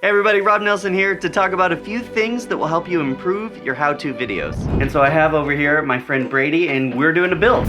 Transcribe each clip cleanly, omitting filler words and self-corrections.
Hey everybody, Rob Nelson here to talk about a few things that will help you improve your how-to videos. And so I have over here my friend Brady, and we're doing a build.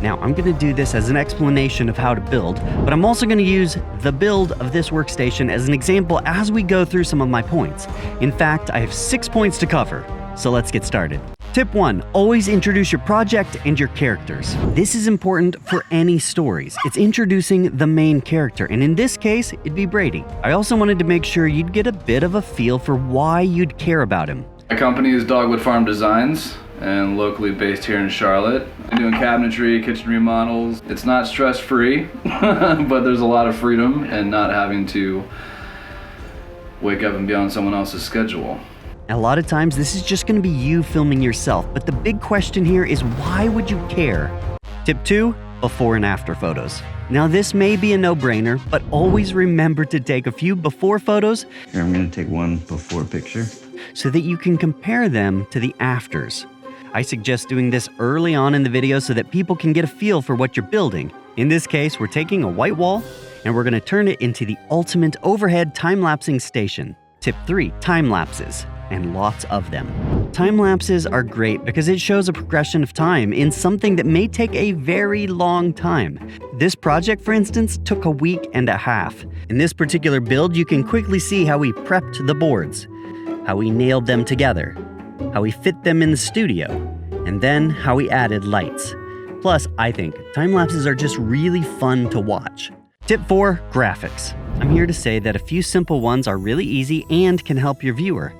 Now, I'm gonna do this as an explanation of how to build, but I'm also gonna use the build of this workstation as an example as we go through some of my points. In fact, I have 6 points to cover, so let's get started. Tip 1, always introduce your project and your characters. This is important for any stories. It's introducing the main character, and in this case, it'd be Brady. I also wanted to make sure you'd get a bit of a feel for why you'd care about him. My company is Dogwood Farm Designs, and locally based here in Charlotte. I'm doing cabinetry, kitchen remodels. It's not stress-free, but there's a lot of freedom in not having to wake up and be on someone else's schedule. A lot of times this is just going to be you filming yourself, but the big question here is why would you care? Tip 2, before and after photos. Now this may be a no-brainer, but always remember to take a few before photos. Here, I'm going to take one before picture, so that you can compare them to the afters. I suggest doing this early on in the video so that people can get a feel for what you're building. In this case, we're taking a white wall and we're going to turn it into the ultimate overhead time-lapsing station. Tip 3, time lapses. And lots of them. Time lapses are great because it shows a progression of time in something that may take a very long time. This project, for instance, took a week and a half. In this particular build, you can quickly see how we prepped the boards, how we nailed them together, how we fit them in the studio, and then how we added lights. Plus, I think time lapses are just really fun to watch. Tip 4, graphics. I'm here to say that a few simple ones are really easy and can help your viewer.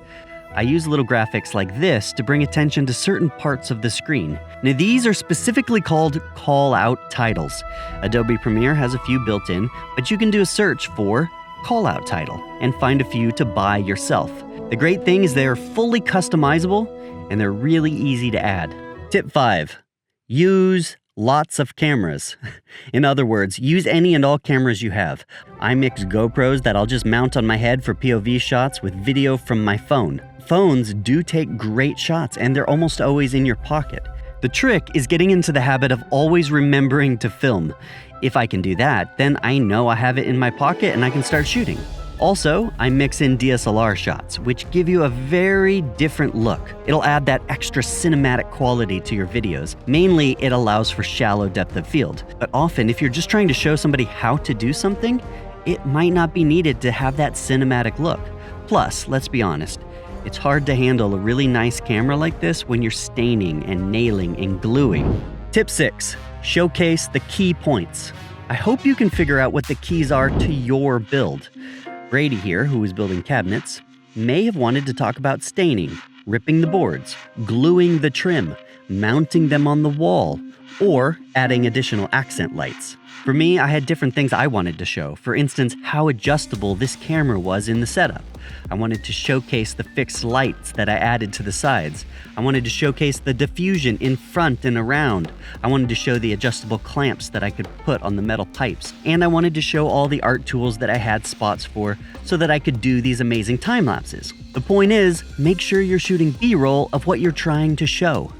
I use little graphics like this to bring attention to certain parts of the screen. Now these are specifically called call-out titles. Adobe Premiere has a few built in, but you can do a search for call-out title and find a few to buy yourself. The great thing is they are fully customizable and they're really easy to add. Tip 5, use lots of cameras. In other words, use any and all cameras you have. I mix GoPros that I'll just mount on my head for POV shots with video from my phone. Phones do take great shots and they're almost always in your pocket. The trick is getting into the habit of always remembering to film. If I can do that, then I know I have it in my pocket and I can start shooting. Also, I mix in DSLR shots, which give you a very different look. It'll add that extra cinematic quality to your videos. Mainly, it allows for shallow depth of field. But often, if you're just trying to show somebody how to do something, it might not be needed to have that cinematic look. Plus, let's be honest, it's hard to handle a really nice camera like this when you're staining and nailing and gluing. Tip 6, showcase the key points. I hope you can figure out what the keys are to your build. Brady here, who is building cabinets, may have wanted to talk about staining, ripping the boards, gluing the trim, mounting them on the wall, or adding additional accent lights. For me, I had different things I wanted to show. For instance, how adjustable this camera was in the setup. I wanted to showcase the fixed lights that I added to the sides. I wanted to showcase the diffusion in front and around. I wanted to show the adjustable clamps that I could put on the metal pipes. And I wanted to show all the art tools that I had spots for so that I could do these amazing time lapses. The point is, make sure you're shooting B-roll of what you're trying to show.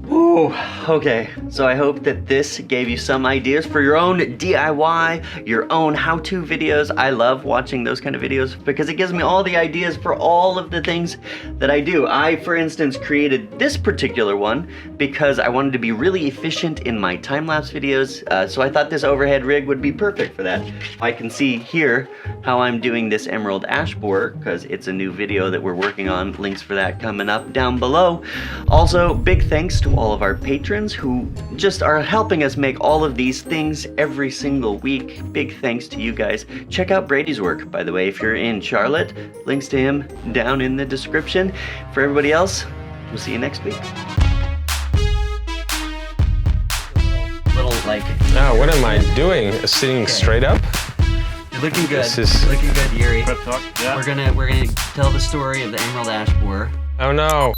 Ooh, okay, so I hope that this gave you some ideas for your own DIY, your own how-to videos. I love watching those kind of videos because it gives me all the ideas for all of the things that I do. I, for instance, created this particular one because I wanted to be really efficient in my time-lapse videos, so I thought this overhead rig would be perfect for that. I can see here how I'm doing this emerald ash borer because it's a new video that we're working on. Links for that coming up down below. Also, big thanks to all of our patrons who just are helping us make all of these things every single week. Big thanks to you guys. Check out Brady's work, by the way, if you're in Charlotte. Links to him down in the description. For everybody else, we'll see you next week. Now, what am I doing? Sitting straight up? You're looking good. This is... Looking good, Yuri. Prep talk? Yeah. We're gonna tell the story of the emerald ash borer. Oh no.